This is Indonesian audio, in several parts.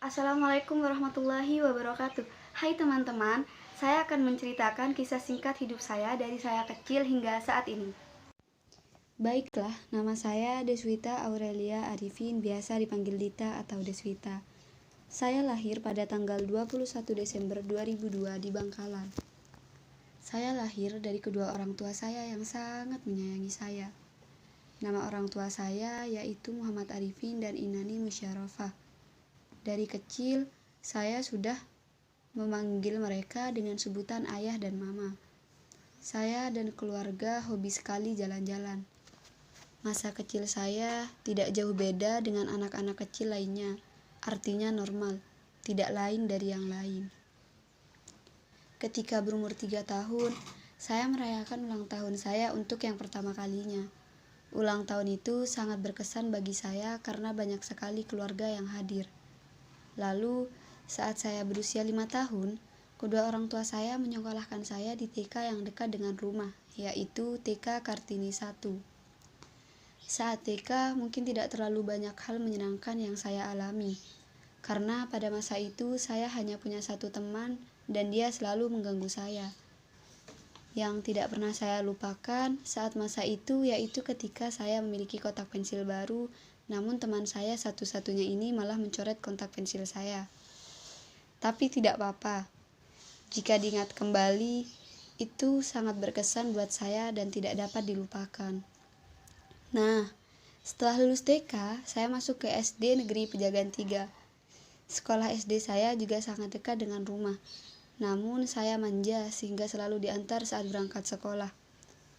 Assalamualaikum warahmatullahi wabarakatuh. Hai teman-teman, saya akan menceritakan kisah singkat hidup saya dari saya kecil hingga saat ini. Baiklah, nama saya Deswita Aurelia Arifin, biasa dipanggil Dita atau Deswita. Saya lahir pada tanggal 21 Desember 2002 di Bangkalan. Saya lahir dari kedua orang tua saya yang sangat menyayangi saya. Nama orang tua saya yaitu Muhammad Arifin dan Inani Musyarafah. Dari kecil, saya sudah memanggil mereka dengan sebutan ayah dan mama. Saya dan keluarga hobi sekali jalan-jalan. Masa kecil saya tidak jauh beda dengan anak-anak kecil lainnya, artinya normal, tidak lain dari yang lain. Ketika berumur 3 tahun, saya merayakan ulang tahun saya untuk yang pertama kalinya. Ulang tahun itu sangat berkesan bagi saya karena banyak sekali keluarga yang hadir. Lalu, saat saya berusia 5 tahun, kedua orang tua saya menyekolahkan saya di TK yang dekat dengan rumah, yaitu TK Kartini 1. Saat TK, mungkin tidak terlalu banyak hal menyenangkan yang saya alami, karena pada masa itu saya hanya punya satu teman dan dia selalu mengganggu saya. Yang tidak pernah saya lupakan saat masa itu yaitu ketika saya memiliki kotak pensil baru, namun teman saya satu-satunya ini malah mencoret kontak pensil saya. Tapi tidak apa-apa. Jika diingat kembali, itu sangat berkesan buat saya dan tidak dapat dilupakan. Nah, setelah lulus TK, saya masuk ke SD Negeri Pejagan 3. Sekolah SD saya juga sangat dekat dengan rumah. Namun saya manja sehingga selalu diantar saat berangkat sekolah.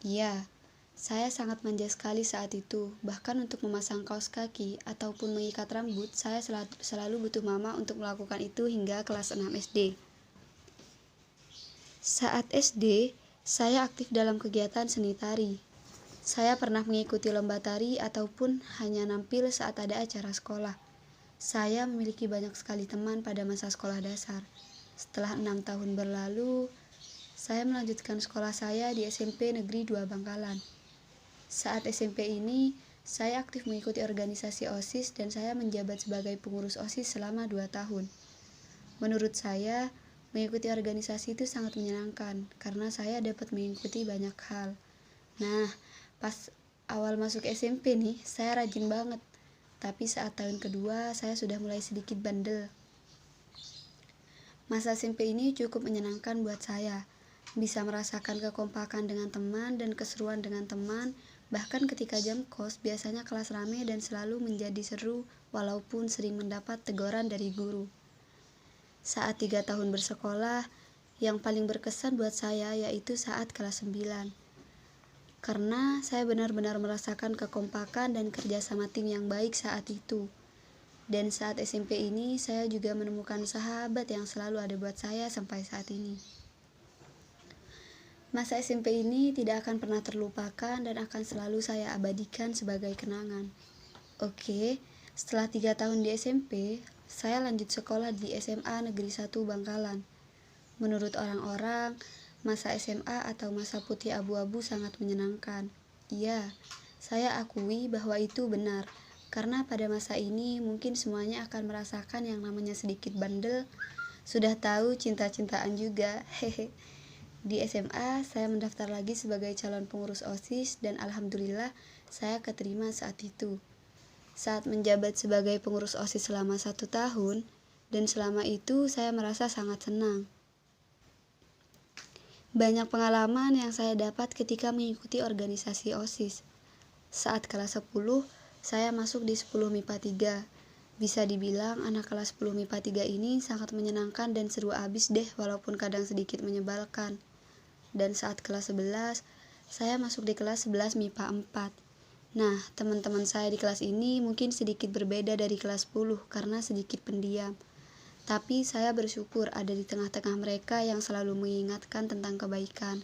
Iya, saya sangat manja sekali saat itu. Bahkan untuk memasang kaos kaki ataupun mengikat rambut, saya selalu butuh mama untuk melakukan itu hingga kelas 6 SD. Saat SD, saya aktif dalam kegiatan seni tari. Saya pernah mengikuti lomba tari ataupun hanya nampil saat ada acara sekolah. Saya memiliki banyak sekali teman pada masa sekolah dasar. Setelah 6 tahun berlalu, saya melanjutkan sekolah saya di SMP Negeri 2 Bangkalan. Saat SMP ini, saya aktif mengikuti organisasi OSIS dan saya menjabat sebagai pengurus OSIS selama 2 tahun. Menurut saya, mengikuti organisasi itu sangat menyenangkan karena saya dapat mengikuti banyak hal. Nah, pas awal masuk SMP nih, saya rajin banget. Tapi saat tahun kedua, saya sudah mulai sedikit bandel. Masa SMP ini cukup menyenangkan buat saya. Bisa merasakan kekompakan dengan teman dan keseruan dengan teman. Bahkan ketika jam kos, biasanya kelas rame dan selalu menjadi seru walaupun sering mendapat teguran dari guru. Saat 3 tahun bersekolah, yang paling berkesan buat saya yaitu saat kelas 9. Karena saya benar-benar merasakan kekompakan dan kerjasama tim yang baik saat itu. Dan saat SMP ini, saya juga menemukan sahabat yang selalu ada buat saya sampai saat ini. Masa SMP ini tidak akan pernah terlupakan dan akan selalu saya abadikan sebagai kenangan. Oke, setelah 3 tahun di SMP, saya lanjut sekolah di SMA Negeri 1 Bangkalan. Menurut orang-orang, masa SMA atau masa putih abu-abu sangat menyenangkan. Iya, saya akui bahwa itu benar. Karena pada masa ini mungkin semuanya akan merasakan yang namanya sedikit bandel, sudah tahu cinta-cintaan juga. Hehe. Di SMA saya mendaftar lagi sebagai calon pengurus OSIS dan alhamdulillah saya keterima saat itu. Saat menjabat sebagai pengurus OSIS selama 1 tahun dan selama itu saya merasa sangat senang. Banyak pengalaman yang saya dapat ketika mengikuti organisasi OSIS. Saat kelas 10, saya masuk di 10 MIPA 3. Bisa dibilang anak kelas 10 MIPA 3 ini sangat menyenangkan dan seru abis deh walaupun kadang sedikit menyebalkan. Dan saat kelas 11, saya masuk di kelas 11 MIPA 4. Nah, teman-teman saya di kelas ini mungkin sedikit berbeda dari kelas 10 karena sedikit pendiam. Tapi saya bersyukur ada di tengah-tengah mereka yang selalu mengingatkan tentang kebaikan.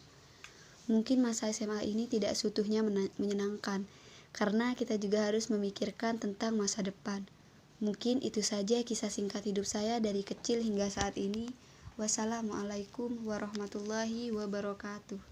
Mungkin masa SMA ini tidak seutuhnya menyenangkan, karena kita juga harus memikirkan tentang masa depan. Mungkin itu saja kisah singkat hidup saya dari kecil hingga saat ini. Wassalamualaikum warahmatullahi wabarakatuh.